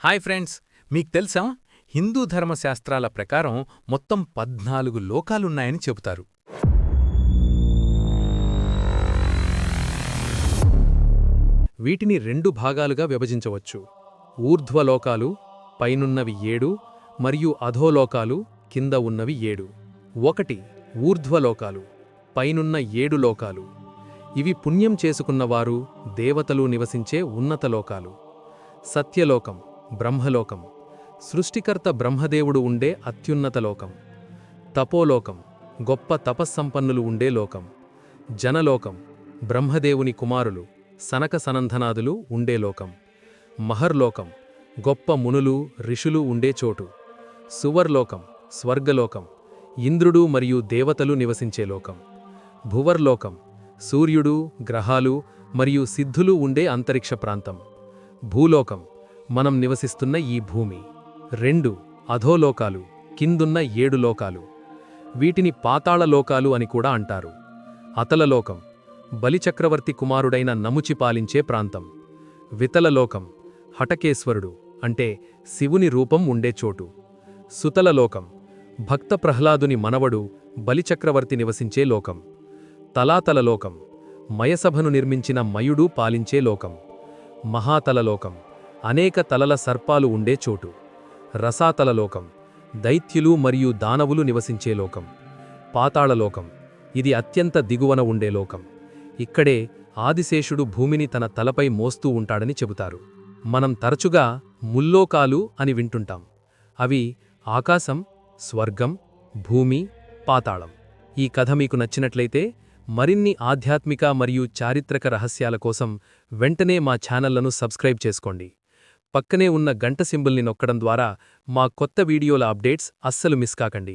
Hi friends, మీకు తెలుసా హిందూ ధర్మశాస్త్రాల ప్రకారం మొత్తం 14 లోకాలున్నాయని చెబుతారు. వీటిని 2 భాగాలుగా విభజించవచ్చు. ఊర్ధ్వలోకాలు పైనున్నవి 7 మరియు అధోలోకాలు కింద ఉన్నవి 7. 1. ఊర్ధ్వలోకాలు పైనున్న 7 లోకాలు. ఇవి పుణ్యం చేసుకున్నవారు దేవతలు నివసించే ఉన్నత లోకాలు. సత్యలోకం బ్రహ్మలోకం సృష్టికర్త బ్రహ్మదేవుడు ఉండే అత్యున్నత లోకం. తపోలోకం గొప్ప తపస్సంపన్నులు ఉండే లోకం. జనలోకం బ్రహ్మదేవుని కుమారులు సనక సనందనాదులు ఉండే లోకం. మహర్లోకం గొప్ప మునులు ఋషులు ఉండే చోటు. సువర్లోకం స్వర్గలోకం ఇంద్రుడు మరియు దేవతలు నివసించే లోకం. భువర్లోకం సూర్యుడు గ్రహాలు మరియు సిద్ధులు ఉండే అంతరిక్ష ప్రాంతం. భూలోకం మనం నివసిస్తున్న ఈ భూమి. 2. అధోలోకాలు కిందున్న 7 లోకాలు. వీటిని పాతాళలోకాలు అని కూడా అంటారు. అతలలోకం బలిచక్రవర్తి కుమారుడైన నముచి పాలించే ప్రాంతం. వితలలోకం హటకేశ్వరుడు అంటే శివుని రూపం ఉండే చోటు. సుతలలోకం భక్త ప్రహ్లాదుని మనవడు బలిచక్రవర్తి నివసించే లోకం. తలాతలలోకం మయసభను నిర్మించిన మయుడు పాలించే లోకం. మహాతలలోకం అనేక తలల సర్పాలు ఉండే చోటు. రసాతలలోకం దైత్యులు మరియు దానవులు నివసించే లోకం. పాతాళలోకం ఇది అత్యంత దిగువన ఉండే లోకం. ఇక్కడే ఆదిశేషుడు భూమిని తన తలపై మోస్తూ ఉంటాడని చెబుతారు. మనం తరచుగా ముల్లోకాలు అని వింటుంటాం. అవి ఆకాశం, స్వర్గం, భూమి, పాతాళం. ఈ కథ మీకు నచ్చినట్లయితే మరిన్ని ఆధ్యాత్మిక మరియు చారిత్రక రహస్యాల కోసం వెంటనే మా ఛానళ్లను సబ్స్క్రైబ్ చేసుకోండి. పక్కనే ఉన్న గంట సింబల్ని నొక్కడం ద్వారా మా కొత్త వీడియోల అప్డేట్స్ అస్సలు మిస్ కాకండి.